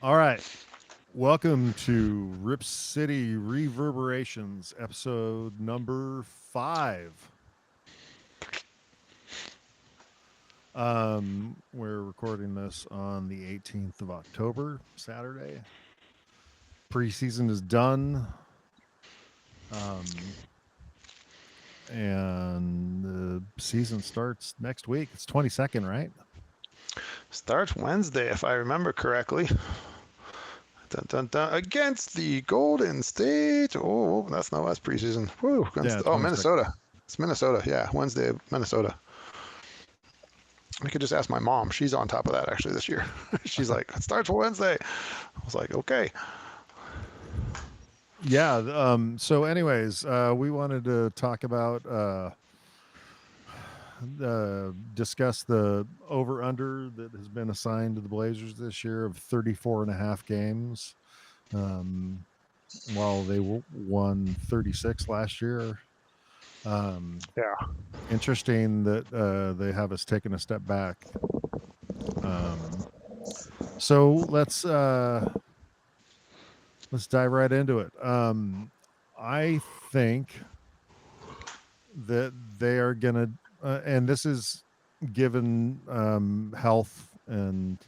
All right. Welcome to Rip City Reverberations, episode number 5. We're recording this on the 18th of October, Saturday. Preseason is done. Um, and the season starts next week. It's 22nd, right? Starts Wednesday, if I remember correctly. Dun, dun, dun, against the Golden State. Oh, that's preseason. Woo, Yeah, Minnesota. 22nd. It's Minnesota. Yeah, Wednesday, Minnesota. I could just ask my mom. She's on top of that actually this year. She's like, it starts Wednesday. I was like, okay. Yeah. So, anyways, we wanted to talk about discuss the over under that has been assigned to the Blazers this year of 34 and a half games. Um, while they won 36 last year. Um, Yeah. Interesting that they have us taking a step back. Um, so let's dive right into it. I think that they are gonna, and this is given health and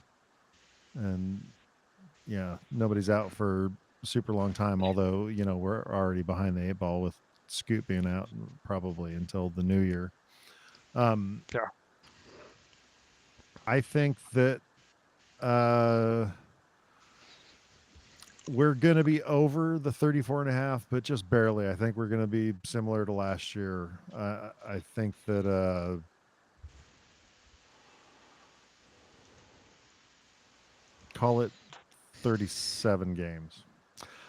yeah, nobody's out for super long time. Although we're already behind the eight ball with Scoot being out probably until the new year. Um, Yeah. I think that uh, we're going to be over the 34 and a half, but just barely. I think we're going to be similar to last year. I think that call it 37 games.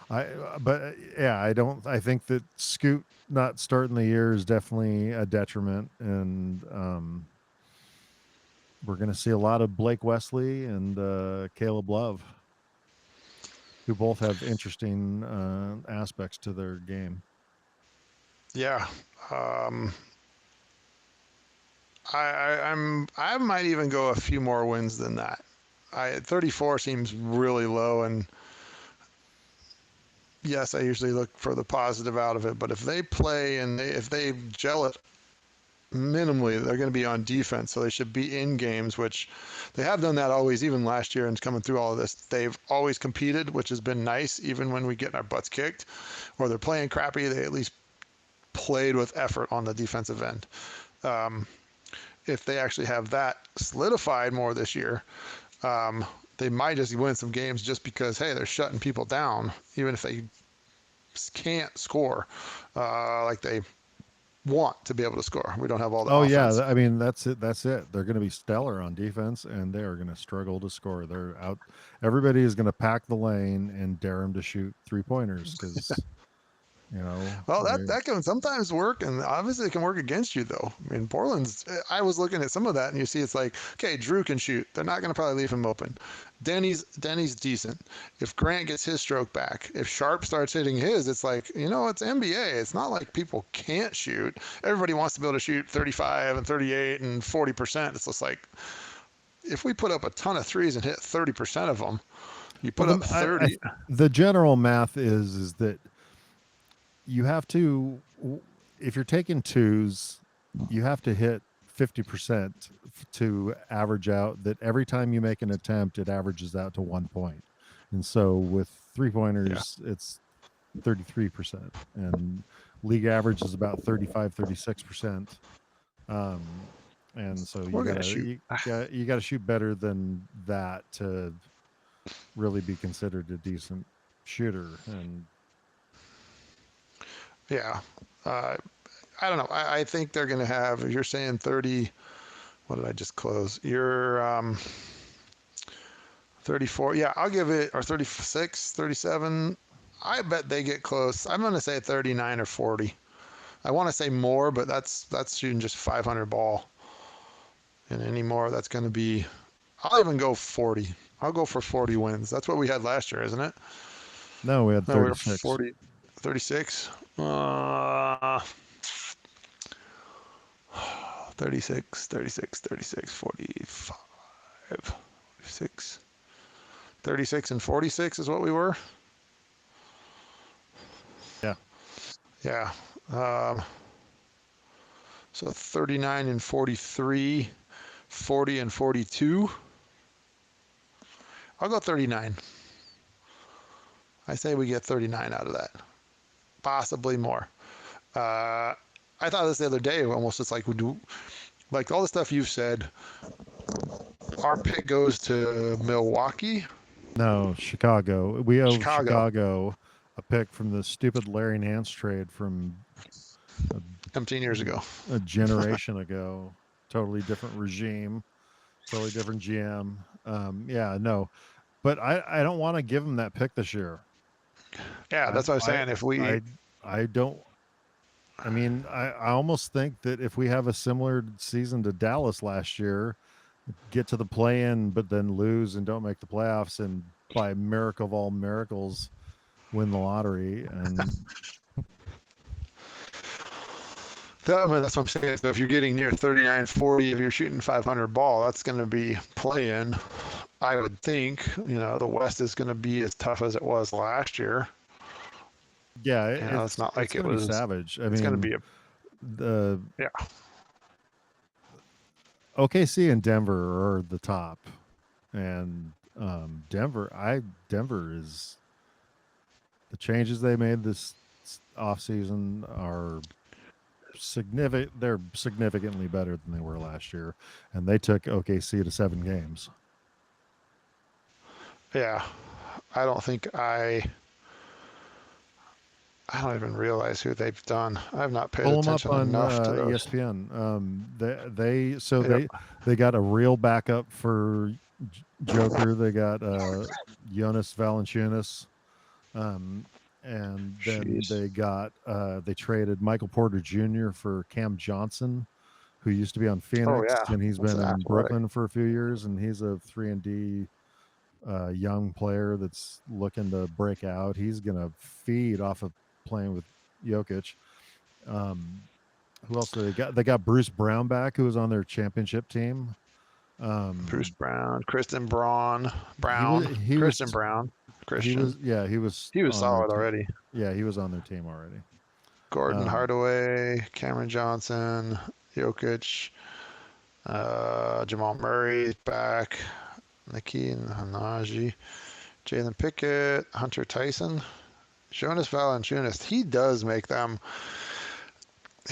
Yeah, I don't. I think that Scoot not starting the year is definitely a detriment, and we're going to see a lot of Blake Wesley and Caleb Love, who both have interesting aspects to their game. Yeah. Um, I might even go a few more wins than that. 34 seems really low, and yes, I usually look for the positive out of it. But if they play and if they gel it minimally, they're going to be on defense, so they should be in games, which they have done that always, even last year and coming through all of this. They've always competed, which has been nice, even when we get our butts kicked or they're playing crappy. They at least played with effort on the defensive end. Um, if they actually have that solidified more this year, they might just win some games just because, hey, they're shutting people down, even if they can't score like they want to be able to score. We don't have all the Oh yeah, offense. I mean that's it. That's it. They're going to be stellar on defense, and they are going to struggle to score. They're out. Everybody is going to pack the lane and dare them to shoot 3 pointers because Well, they. that can sometimes work, and obviously it can work against you though. I mean, Portland's. I was looking at some of that, and you see, it's like, okay, Drew can shoot. They're not going to probably leave him open. Denny's decent. If Grant gets his stroke back, if Sharp starts hitting his, it's like, it's NBA. It's not like people can't shoot. Everybody wants to be able to shoot 35 and 38 and 40%. It's just like, if we put up a ton of threes and hit 30% of them, you Well, put up 30. the general math is that you have to, if you're taking twos, you have to hit 50% to average out that every time you make an attempt, it averages out to 1 point. And so with three Yeah. pointers, it's 33%, and league average is about 35, 36%. Um, and so We're going to shoot. you got to shoot better than that to really be considered a decent shooter. And Yeah. Uh, I don't know. I think they're going to have, if you're saying 30, what did I just close? You're 34. Yeah, I'll give it, or 36, 37. I bet they get close. I'm going to say 39 or 40. I want to say more, but that's shooting just 500 ball. And any more, that's going to be, I'll even go 40. I'll go for 40 wins. That's what we had last year, isn't it? no, we had No, we were 36. 40, 36. Uh, 36, 36, 36, 45, 46. 36 and 46 is what we were. Yeah. Yeah. Um, so 39 and 43, 40 and 42. I'll go 39. I say we get 39 out of that, possibly more. Uh, I thought this the other day. Almost, it's like we do, like all the stuff you've said. Our pick goes to Milwaukee, No, Chicago. We owe Chicago, Chicago a pick from the stupid Larry Nance trade from a, 17 years ago. a generation ago. Totally different regime, totally different GM. Yeah, no, but I don't want to give him that pick this year. Yeah, I that's what I was I saying. If we, I I don't. I mean, I almost think that if we have a similar season to Dallas last year, get to the play-in, but then lose and don't make the playoffs, and by miracle of all miracles, win the lottery. And that's what I'm saying. So if you're getting near 39, 40, if you're shooting 500 ball, that's going to be play-in. I would think, the West is going to be as tough as it was last year. yeah, It's not it's like it going to be was, savage. I it's going to mean, be the yeah, OKC and Denver are the top, and Denver is the changes they made this off season are significant. They're significantly better than they were last year, and they took OKC to 7 games. yeah. I don't think I don't even realize who they've done. I've not paid Pull them up attention on enough to those. ESPN. They so Yep. they got a real backup for Joker. They got Jonas Valanciunas, um, and then Jeez. they traded Michael Porter Jr. for Cam Johnson, who used to be on Oh Phoenix, yeah, and he's that's been an in athletic. Brooklyn for a few years, and he's a 3-and-D young player that's looking to break out. He's gonna feed off of playing with Jokic. Um, who else do they got? They got Bruce Brown back, who was on their championship team. Bruce Um, Brown, Kristen Braun, he was Brown, he Christian was Brown, he Christian. was yeah he was He was on their solid team. already. Yeah, he was on their team already. Gordon Um, Hardaway, Cameron Johnson, Jokic, Jamal Murray back, Niki Naji, Jalen Pickett, Hunter Tyson, Jonas Valanciunas. He does make them.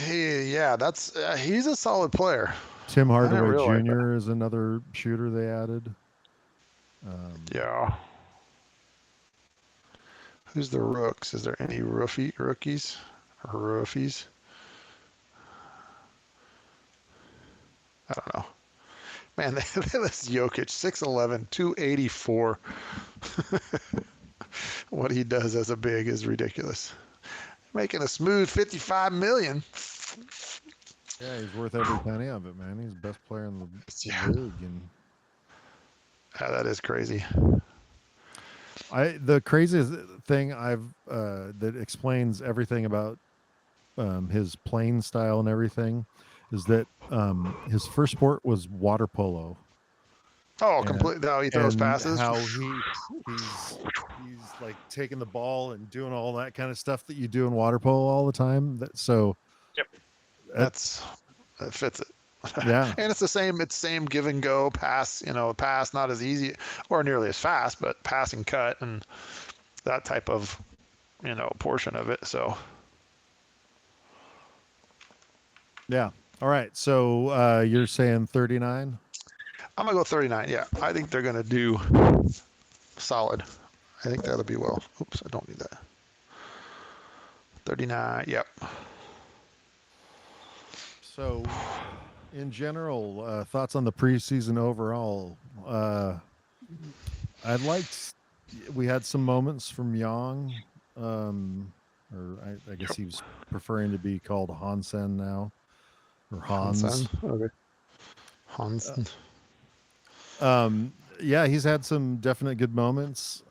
Yeah, that's he's a solid player. Tim I didn't Hardaway realize that. Jr. is another shooter they added. Um, Yeah. Who's the rooks? Is there any rookies or roofies? I don't know. Man, this Jokic, 6'11", 284. What he does as a big is ridiculous. Making a smooth 55 million. yeah, he's worth every penny of it, man. He's the best player in the Yeah, league, and that is crazy. the craziest thing that explains everything about his playing style and everything is that his first sport was water polo, Oh, and completely. How he throws passes. how he's like taking the ball and doing all that kind of stuff that you do in water polo all the time. Yep. That, That's that fits it. yeah, And it's the same. It's same give and go pass. Pass not as easy or nearly as fast, but pass and cut and that type of portion of it. So yeah. All right, so you're saying 39? I'm gonna go 39. Yeah, I think they're gonna do solid. I think that'll be well. Oops, I don't need that. 39. Yep. So, in general, thoughts on the preseason overall? I liked. We had some moments from Young, or I guess he was preferring to be called Hansen now, or Hansen. Hans. Okay. Hansen. Yeah, he's had some definite good moments.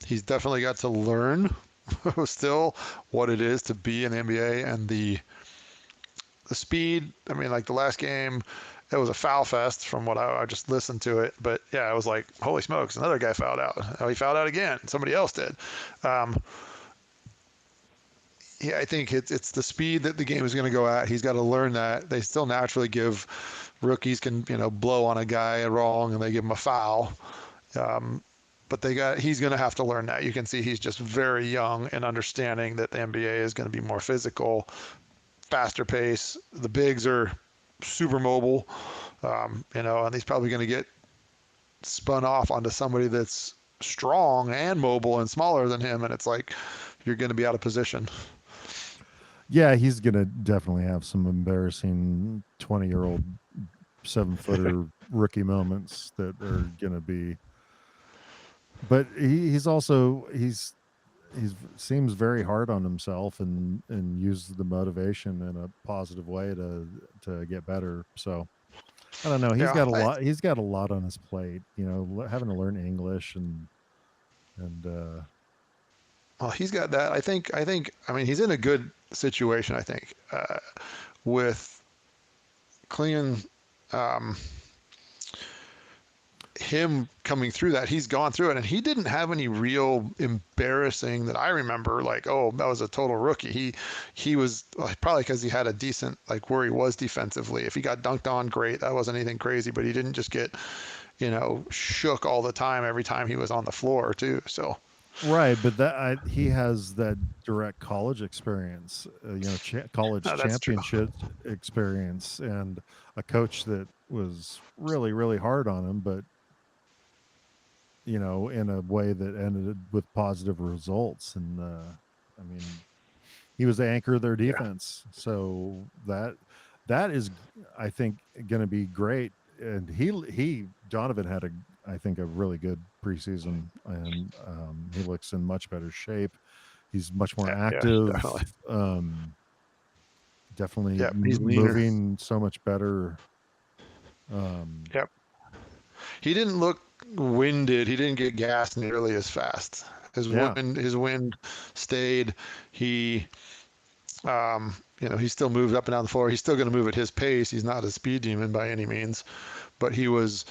He's definitely got to learn still what it is to be in the NBA and the speed. I mean, like the last game, it was a foul fest from what I just listened to it. But yeah, it was like, holy smokes, another guy fouled out. Oh, he fouled out again. Somebody else did. Um, yeah, I think it's the speed that the game is going to go at. He's got to learn that. They still naturally give rookies can blow on a guy wrong and they give him a foul. Um, but he's going to have to learn that. You can see he's just very young and understanding that the NBA is going to be more physical, faster pace. The bigs are super mobile, and he's probably going to get spun off onto somebody that's strong and mobile and smaller than him, and it's like you're going to be out of position. Yeah, he's gonna definitely have some embarrassing 20-year-old 7-footer rookie moments that are gonna be. But he's also he's seems very hard on himself and uses the motivation in a positive way to get better. So I don't know. He's Yeah, got a lot. He's got a lot on his plate. Having to learn English and well, he's got that. I mean, he's in a good situation. I think with clean. Um, him coming through that, he's gone through it, and he didn't have any real embarrassing that I remember. Like, oh, that was a total rookie. He was probably because he had a decent like where he was defensively. If he got dunked on, great. That wasn't anything crazy, but he didn't just get shook all the time every time he was on the floor too. So right. But he has that direct college experience, college no, that's true. championship experience, and a coach that was really really hard on him, but in a way that ended with positive results. And I mean, he was the anchor of their Yeah, defense, so that is, I think, going to be great. And he Donovan had I think, a really good preseason, and he looks in much better shape. He's much more yeah, yeah, active. definitely. Definitely Yeah, he's leaner. moving so much better. Um, Yep. He didn't look winded. He didn't get gassed nearly as fast. yeah, His wind stayed. He he still moved up and down the floor. He's still going to move at his pace. He's not a speed demon by any means, but he was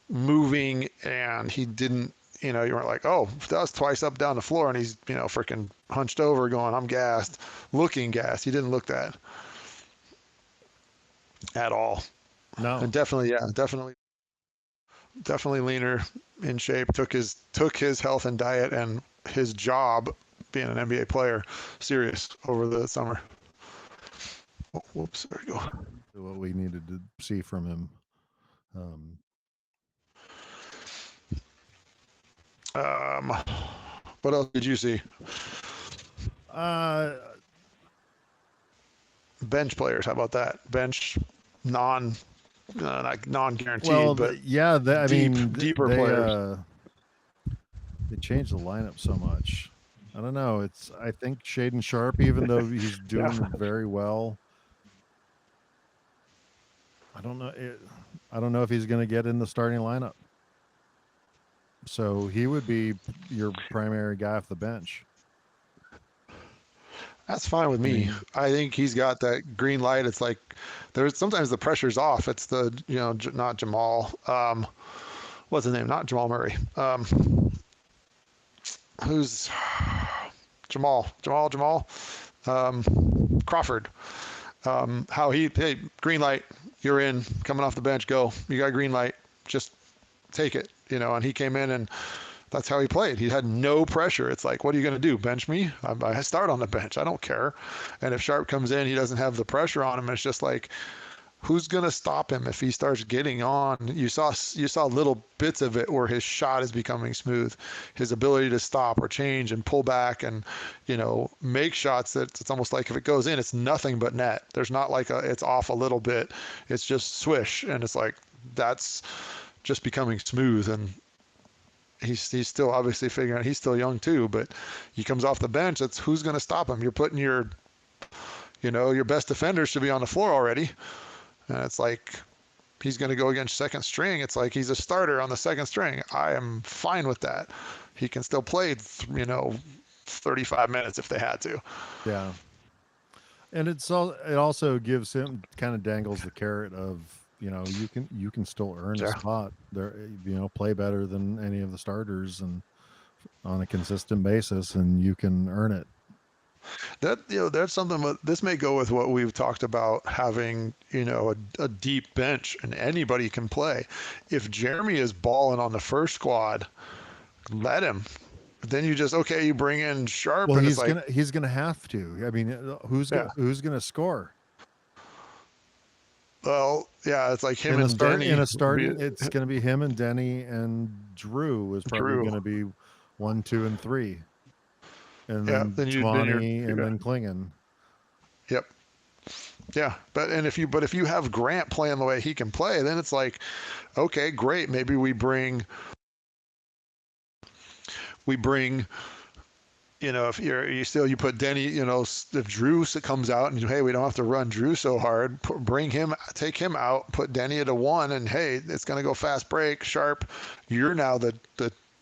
moving and he didn't, you weren't like, oh, that was twice up down the floor and he's, freaking hunched over going, I'm gassed, looking gassed. He didn't look that at all. And no, definitely, yeah, definitely leaner in shape, took his health and diet and his job being an NBA player serious over the summer. Oh, whoops, there we go. what we needed to see from him. Um, Um, what else did you see? uh, Bench players. How about that? Bench non like non well, guaranteed, but yeah, I mean, deeper players. they changed the lineup so much. I don't know. I think Shaden Sharp, even though he's Yeah, doing very well, I don't know. I don't know if he's going to get in the starting lineup. So he would be your primary guy off the bench. that's fine with I me. mean, I think he's got that green light. It's like there's sometimes the pressure's off. It's the not Jamal. What's his name? Not Jamal Murray. Who's Jamal um, Crawford. How hey, green light, you're in, coming off the bench, go. You got green light, just take it, And he came in and that's how he played. He had no pressure. It's like, what are you going to do? Bench me? I start on the bench. I don't care. And if Sharp comes in, he doesn't have the pressure on him. It's just like, who's going to stop him if he starts getting on? You saw little bits of it where his shot is becoming smooth, his ability to stop or change and pull back and make shots that it's almost like if it goes in, it's nothing but net. There's not like it's off a little bit. It's just swish, and it's like that's just becoming smooth. And he's still obviously figuring out he's still young too, but he comes off the bench. It's who's going to stop him? You're putting your best defenders should be on the floor already. And it's like he's going to go against second string. It's like he's a starter on the second string. I am fine with that. He can still play, 35 minutes if they had to. yeah. And it also gives him, kind of dangles the carrot of, you can still earn a Yeah. spot there, play better than any of the starters and on a consistent basis, and you can earn it. That's something. This may go with what we've talked about, having a deep bench and anybody can play. If Jeremy is balling on the first squad, let him. Then you just, okay, you bring in Sharp, Well, and it's like, he's gonna have to. I mean, yeah, who's gonna score well, yeah, it's like him in the and start in Denny, a starting? It's gonna be him and Denny, and Drew is probably Drew. gonna be 1, 2, and 3, and Yeah, then then you're, Tamani, and yeah, then Klingon. yep, yeah. But if you have Grant playing the way he can play, then it's like, okay, great. Maybe we bring if you put Denny, if Drew comes out and, hey, we don't have to run Drew so hard, bring him, take him out, put Denny at a 1, and hey, it's going to go fast break, Sharp. You're now the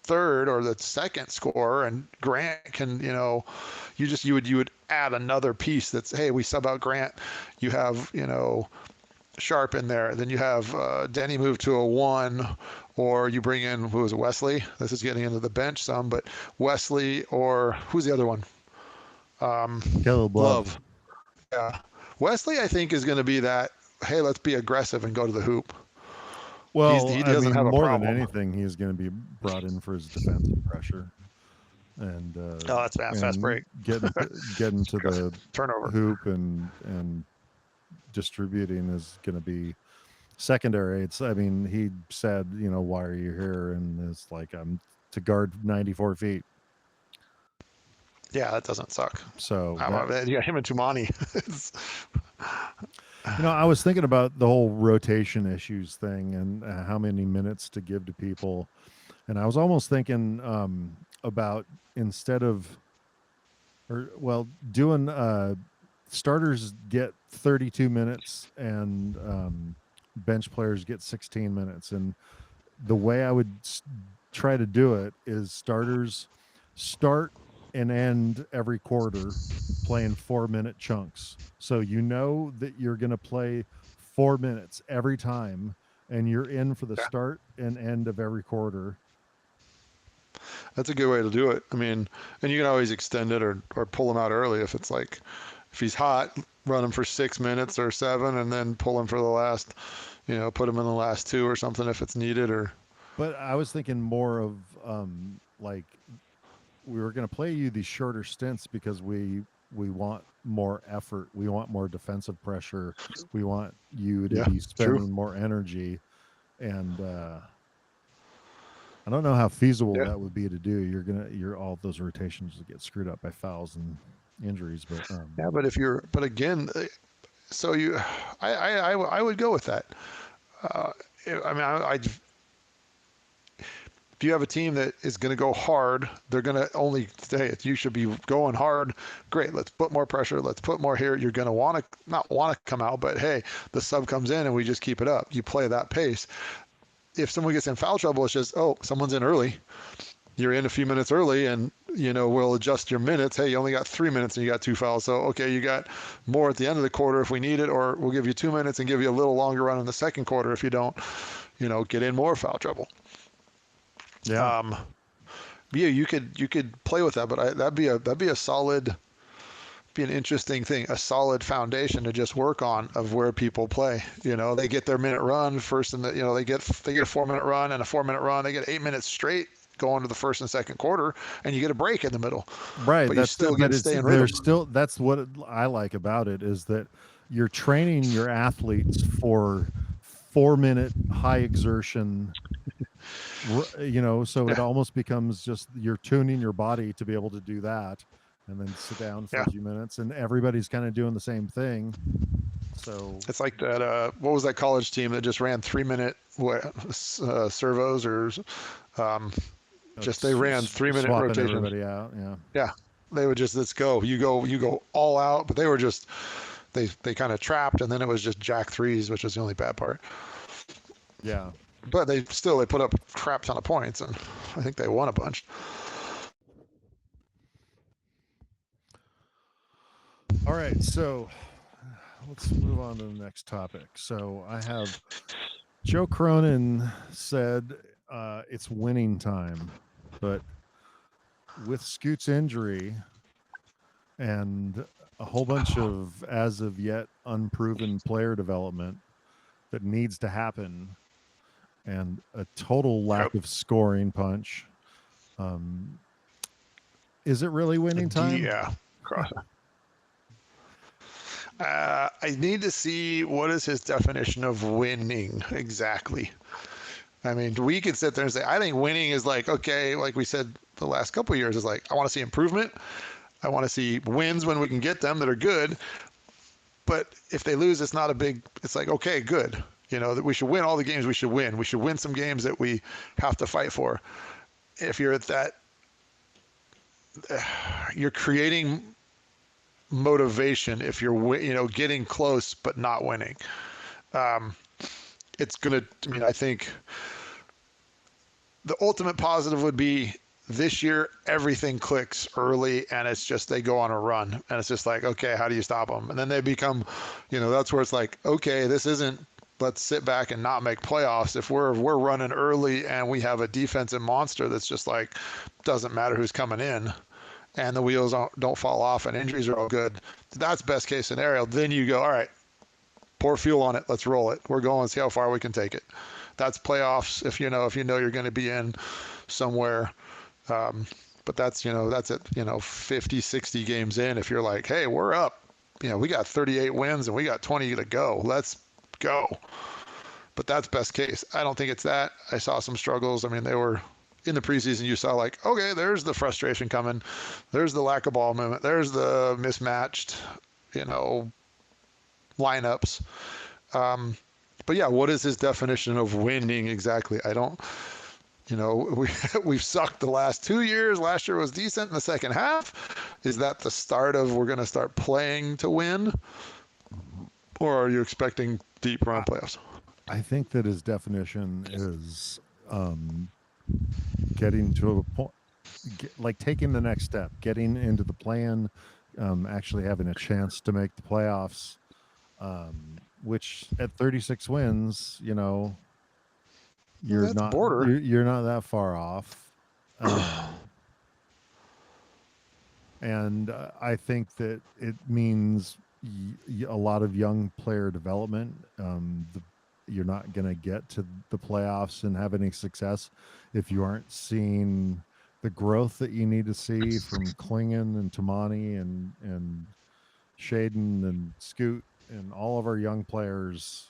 third or the second scorer, and Grant can, you would add another piece that's, hey, we sub out Grant. You have, Sharp in there. Then you have Denny move to a 1, or you bring in, who is it, Wesley? This is getting into the bench some, but Wesley, or who's the other one? Um, Caleb Love. Love. Yeah. Wesley, I think, is going to be that, hey, let's be aggressive and go to the hoop. Well, He I doesn't mean, have a more than problem. anything, he's going to be brought in for his defensive pressure and Oh, that's fast, fast break. getting to the Turnover. hoop and distributing is going to be secondary. I mean, he said, why are you here? And it's like, I'm to guard 94 feet. Yeah, that doesn't suck. So that, Yeah, him and Tumani. I was thinking about the whole rotation issues thing and how many minutes to give to people. And I was almost thinking about, instead of, or well, doing starters get 32 minutes and bench players get 16 minutes. And the way I would try to do it is starters start and end every quarter playing 4-minute chunks. So that you're going to play 4 minutes every time, and you're in for the Yeah, start and end of every quarter. that's a good way to do it. I mean, and you can always extend it or pull him out early if it's like, if he's hot, run him for 6 minutes or 7, and then pull him for the last, put him in the last 2 or something if it's needed. Or But I was thinking more of like, we were going to play you these shorter stints because we want more effort, we want more defensive pressure, we want you to yeah, be true. spending more energy. And I don't know how feasible Yeah, that would be to do. You're all those rotations will get screwed up by fouls and injuries. But yeah. But again, so I would go with that. Uh, I mean, if you have a team that is going to go hard, they're going to only say, you should be going hard. Great, let's put more pressure. Let's put more here. You're going to want to not want to come out, but hey, the sub comes in and we just keep it up. You play that pace. If someone gets in foul trouble, it's just, oh, someone's in early. You're in a few minutes early, and we'll adjust your minutes. Hey, you only got 3 minutes and you got 2 fouls, so okay, you got more at the end of the quarter if we need it, or we'll give you 2 minutes and give you a little longer run in the second quarter if you don't, get in more foul trouble. yeah, Um, yeah, you could play with that, but that'd be a solid, be an interesting thing, a solid foundation to just work on of where people play. They get their minute run first, and they get a 4-minute run and a 4-minute run. They get 8 minutes straight going to the first and second quarter, and you get a break in the middle, right. but you That's still get but to it's stay in there's rhythm. still that's what I like about it, is that you're training your athletes for 4-minute high exertion. So it Yeah, almost becomes just you're tuning your body to be able to do that, and then sit down for yeah. a few minutes, and everybody's kind of doing the same thing. So It's like that. What was that college team that just ran 3-minute servos, or um, just they ran 3-minute swapping rotations? everybody out. Yeah. Yeah, they would just, let's go. You go all out, but they were just, they kind of trapped, and then it was just jack threes, which was the only bad part. Yeah. But they put up crap ton of points, and I think they won a bunch. All right, so let's move on to the next topic. So I have Joe Cronin said it's winning time, but with Scoot's injury and a whole bunch of as of yet unproven player development that needs to happen and a total lack Yep. of scoring punch, um, is it really winning time? Yeah. I need to see what is his definition of winning exactly. I mean, we could sit there and say, I think winning is like, okay, like we said the last couple of years, is like, I want to see improvement. I want to see wins when we can get them that are good. But if they lose, it's not a big, it's like, okay, good. You know, that we should win all the games we should win. We should win some games that we have to fight for. If you're at that, you're creating motivation if you're, getting close but not winning. Um, it's going to, I mean, I think the ultimate positive would be this year everything clicks early and it's just they go on a run and it's just like, okay, how do you stop them? And then they become, that's where it's like, okay, this isn't let's sit back and not make playoffs. If we're running early and we have a defensive monster that's just like doesn't matter who's coming in and the wheels don't fall off and injuries are all good, that's best case scenario. Then you go, all right, pour fuel on it, let's roll it, we're going, see how far we can take it. That's playoffs if you know you're going to be in somewhere. But that's at 50 60 games in. If you're like, hey, we're up, we got 38 wins and we got 20 to go, let's go. But that's best case. I don't think it's that. I saw some struggles. I mean, they were in the preseason. You saw like, okay, there's the frustration coming, there's the lack of ball movement, there's the mismatched you know lineups. um, but yeah, what is his definition of winning exactly? I don't. We we've sucked the last 2 years. Last year was decent in the second half. Is that the start of we're going to start playing to win, or are you expecting deep run I, playoffs? I think that his definition is um, getting to a point, like taking the next step, getting into the plan, actually having a chance to make the playoffs. Which at 36 wins, you're That's not border. you're not that far off. Um, and I think that it means a lot of young player development. You're not going to get to the playoffs and have any success if you aren't seeing the growth that you need to see from Klingon and Tamani and Shaden and Scoot and all of our young players.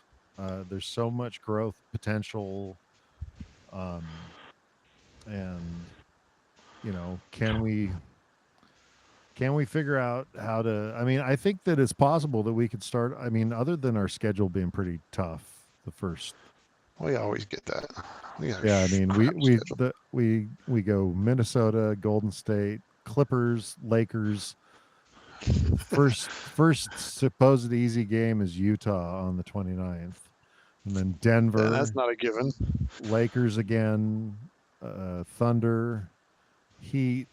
There's so much growth potential, um, and can we figure out how to? I mean, I think that it's possible that we could start. I mean, other than our schedule being pretty tough, the first. We always get that. We got a Yeah, I mean, we crap we schedule. the we go Minnesota, Golden State, Clippers, Lakers. First supposed easy game is Utah on the 29th, and then And that's Denver, not a given. Lakers again, Thunder, Heat,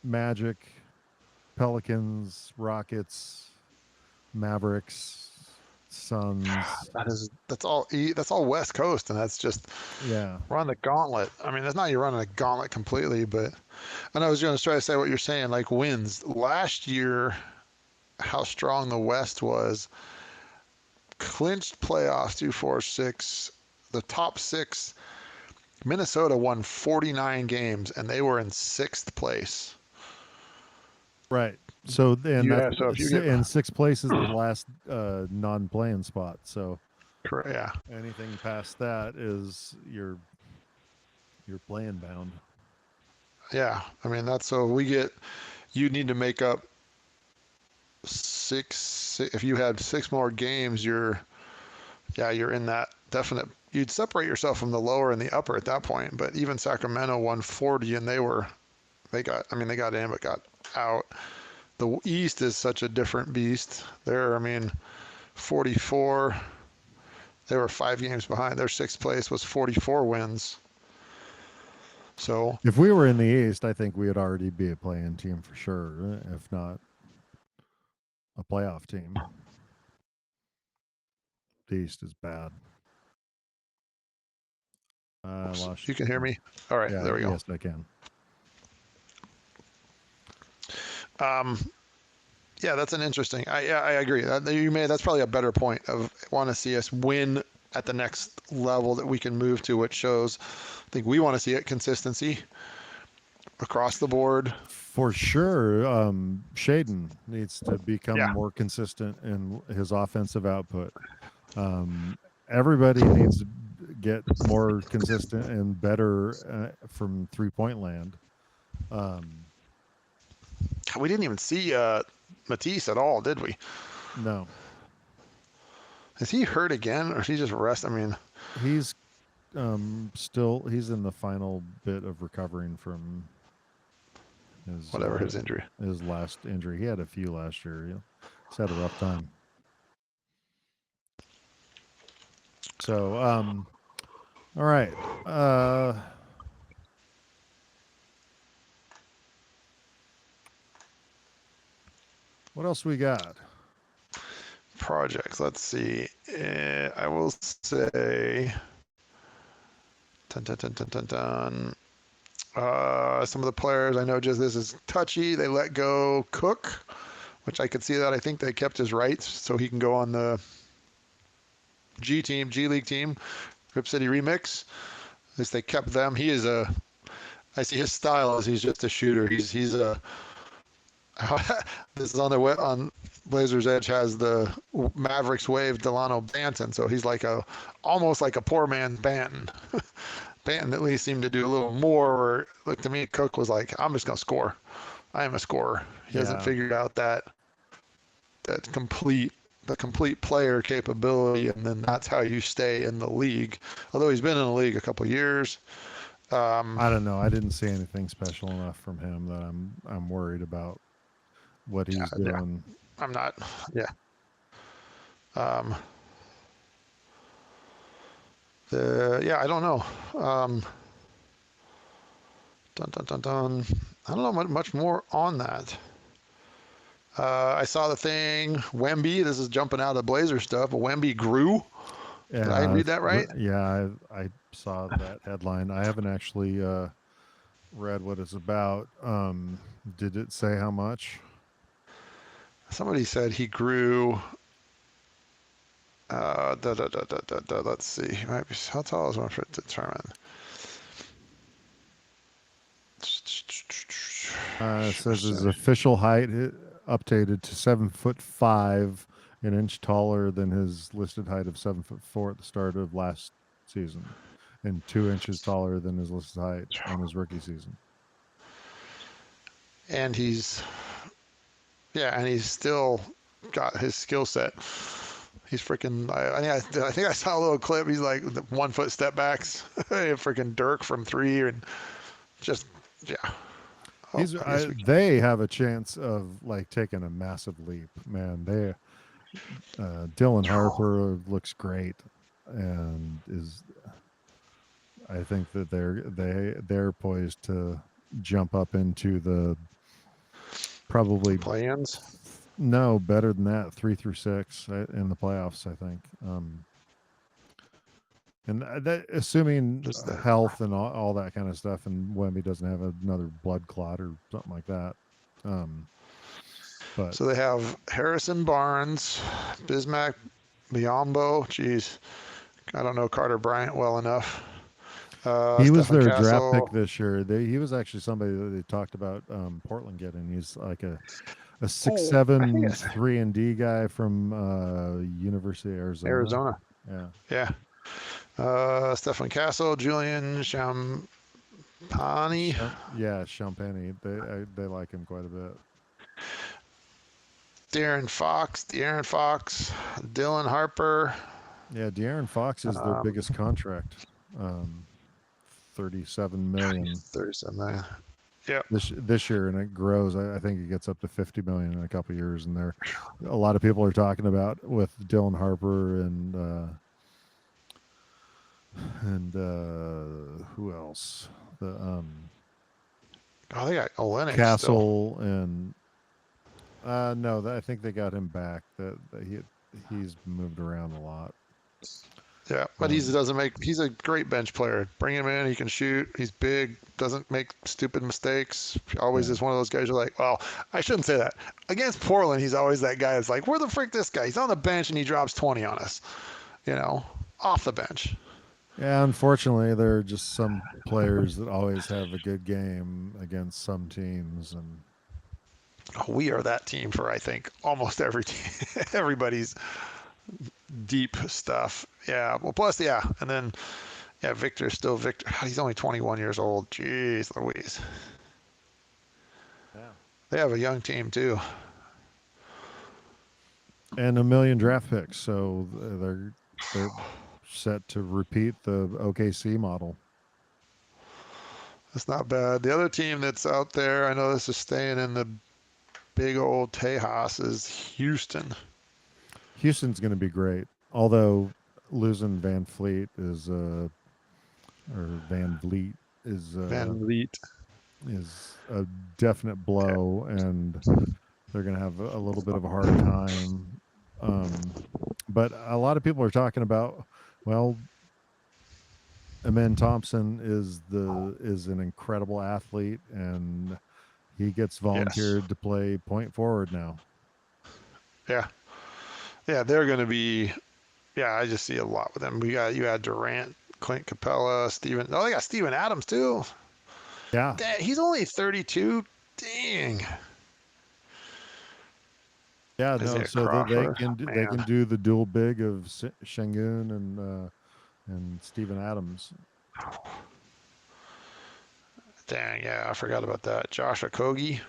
Magic, Pelicans, Rockets, Mavericks, Suns. That's all West Coast, and that's just Yeah. run the gauntlet. I mean, that's not you running a gauntlet completely, but and I was going to try to say what you're saying, like wins last year, how strong the West was. Clinched playoffs 2 4 6. The top six, Minnesota won 49 games and they were in sixth place. Right. So then Yeah, so if you get and sixth place is the last non-playing spot. So yeah, anything past that is you're playing bound. yeah. I mean that's so we get you need to make up six. If you had six more games, you're in that definite. You'd separate yourself from the lower and the upper at that point. But even Sacramento won 40 and they got in but got out. The East is such a different beast. I mean, 44. They were 5 games behind. Their sixth place was 44 wins. So If we were in the East, I think we would already be a playing team for sure. If not, a playoff team. The East is bad. I Oops, lost you can hear you. me. All right, Yeah, there we go. yes, I can. Um, yeah, that's an interesting. I agree. That's probably a better point of want to see us win at the next level that we can move to, which shows. I think we want to see it consistency across the board. For sure, Shaden needs to become Yeah, more consistent in his offensive output. Um, everybody needs to get more consistent and better from 3 point land. Um, we didn't even see Matisse at all, did we? no, Is he hurt again, or is he just rest? I mean, he's still he's in the final bit of recovering from his whatever his injury. last injury. He had a few last year. He's had a rough time. So, all right. What else we got? Projects. Let's see. I will say, dun, dun, dun, dun, dun, dun. Some of the players I know just this is touchy. They let go Cook, which I could see that. I think they kept his rights so he can go on the G League team, Rip City Remix. At least they kept them. He is a. I see his style is he's just a shooter. He's a. This is on on Blazers Edge has the Mavericks wave Delano Banton, so he's like a almost like a poor man's Banton. Banton at least seemed to do a little more. Where look to me, Cook was like, I'm just gonna score. I am a scorer. He hasn't Yeah, figured out that the complete player capability, and then that's how you stay in the league. Although he's been in the league a couple of years. Um, I don't know. I didn't see anything special enough from him that I'm worried about what he's yeah, doing. I'm not. Yeah. Um, yeah, I don't know. Um, dun, dun, dun, dun. I don't know much more on that. I saw the thing Wemby. This is jumping out of Blazer stuff. Wemby grew. Did I Yeah, read that right? yeah. I saw that headline. I haven't actually read what it's about. Did it say how much? Somebody said he grew. Let's see. How tall is one foot determined? It says his official height updated to 7'5", an inch taller than his listed height of 7'4" at the start of last season, and 2 inches taller than his listed height on his rookie season. And he's still got his skill set. He's freaking. I think I saw a little clip. He's like the 1 foot step backs, freaking Dirk from three, and just yeah. Oh, I guess we. They have a chance of like taking a massive leap, man. Dylan Harper looks great and is I think that they're poised to jump up into the The probably plans. no better than that 3 through 6 in the playoffs. I think, and that assuming Just the. health and all that kind of stuff, and Wemby doesn't have another blood clot or something like that. Um, but So they have Harrison Barnes, Bismack Biombo. Jeez, I don't know Carter Bryant well enough. he was Stephen their draft pick Castle. this year. He was actually somebody that they talked about Portland getting. He's like a six Oh, I think seven it's 3-and-D guy from University of Arizona. Arizona. Yeah, Yeah. Stephen Castle, Julian Champagny, yeah, Champagne. They like him quite a bit. De'Aaron Fox, Dylan Harper. Yeah, De'Aaron Fox is their Um, biggest contract, 37 million 37. Yeah. this year, and it grows. I think it gets up to 50 million in a couple of years. And there, a lot of people are talking about with Dylan Harper and who else? The Oh, they got Olenek still. Castle and No, I think they got him back. That he's moved around a lot. Yeah, but he Um, doesn't make. He's a great bench player. Bring him in. He can shoot. He's big. Doesn't make stupid mistakes. Always yeah, is one of those guys. You're like, well, I shouldn't say that. Against Portland, he's always that guy. That's like, where the frick this guy? He's on the bench and he drops 20 on us. You know, off the bench. yeah. Unfortunately, there are just some players that always have a good game against some teams, and We are that team for I think almost every team. Everybody's deep stuff. Yeah. Well, plus and then yeah, Victor's still Victor. He's only 21 years old. Jeez, Louise. yeah, They have a young team too. and a million draft picks, so they're set to repeat the OKC model. That's not bad. The other team that's out there, I know this is staying in the big old Tejas, is Houston. Houston's going to be great, although losing Van Fleet is or Van Vliet Van Vliet. is a definite blow, and they're going to have a little bit of a hard time. But a lot of people are talking about, well, Amen Thompson is an incredible athlete, and he gets Yes. volunteered to play point forward now. Yeah. Yeah, they're going to be. Yeah, I just see a lot with them. You had Durant, Clint Capella, Steven. Oh, they got Steven Adams too. Yeah, Dang, he's only 32. Dang. yeah, Is he no. a So that Crawford? they Man. can do the dual big of Shengun and Steven Adams. Dang, yeah, I forgot about that. Josh Okogie.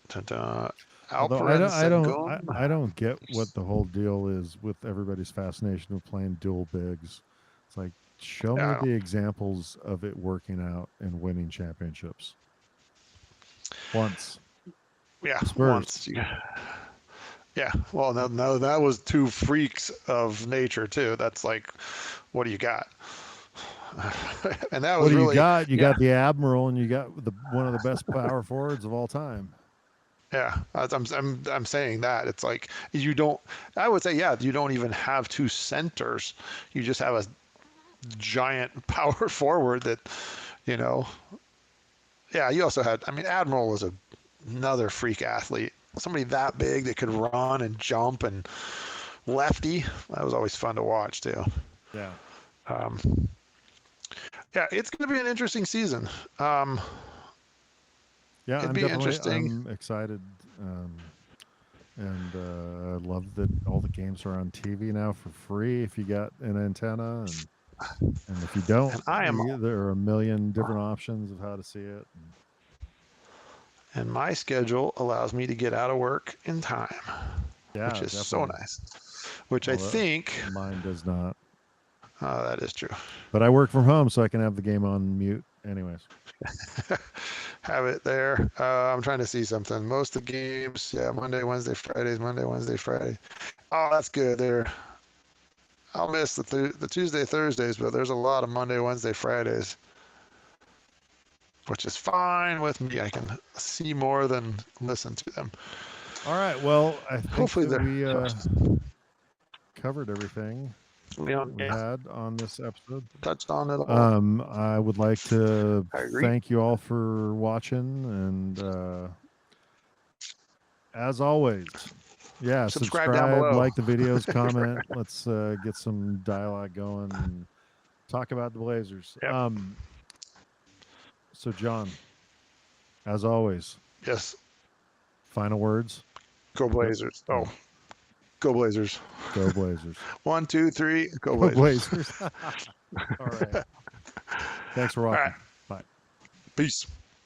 Ta-da. Although Alperen Sengun. I don't get what the whole deal is with everybody's fascination with playing dual bigs. It's like, show me Yeah, the examples of it working out and winning championships. Once. yeah, Spurs. once. Yeah, well, no, that was two freaks of nature too. That's like, what do you got? And that What was do you really, got? You yeah, got the Admiral, and you got the one of the best power forwards of all time. yeah. I'm saying that it's like you don't. I would say, yeah, you don't even have two centers. You just have a giant power forward that, you know. Yeah, you also had. I mean, Admiral was another freak athlete. Somebody that big that could run and jump and lefty. That was always fun to watch too. Yeah. Um, yeah, it's going to be an interesting season. Um, Yeah, it'd be interesting. I'm excited. And I love that all the games are on TV now for free if you got an antenna, and if you don't, And I am, there are a million different options of how to see it. and my schedule allows me to get out of work in time, which Yeah, is so definitely. nice. Which I Although think, mine does not. that is true. But I work from home, so I can have the game on mute. Anyways, Have it there. I'm trying to see something. Most of the games, yeah, Monday, Wednesday, Fridays, Monday, Wednesday, Friday. Oh, that's good. There, I'll miss the Tuesday, Thursdays, but there's a lot of Monday, Wednesday, Fridays, which is fine with me. I can see more than listen to them. all right. Well, I think Hopefully, that they're we covered everything that we yeah, had on this episode. touched on it all. I would like to I agree. thank you all for watching, and as always, yeah, Subscribe down subscribe, below. like the videos, comment. Let's get some dialogue going and talk about the Blazers. Yep. So John, as always, Yes. final words. Go Go, Blazers. Oh, oh, go Blazers. go Blazers. 1, 2, 3. Go Go Blazers. Blazers. All right. Thanks for All right. watching. Bye. Peace.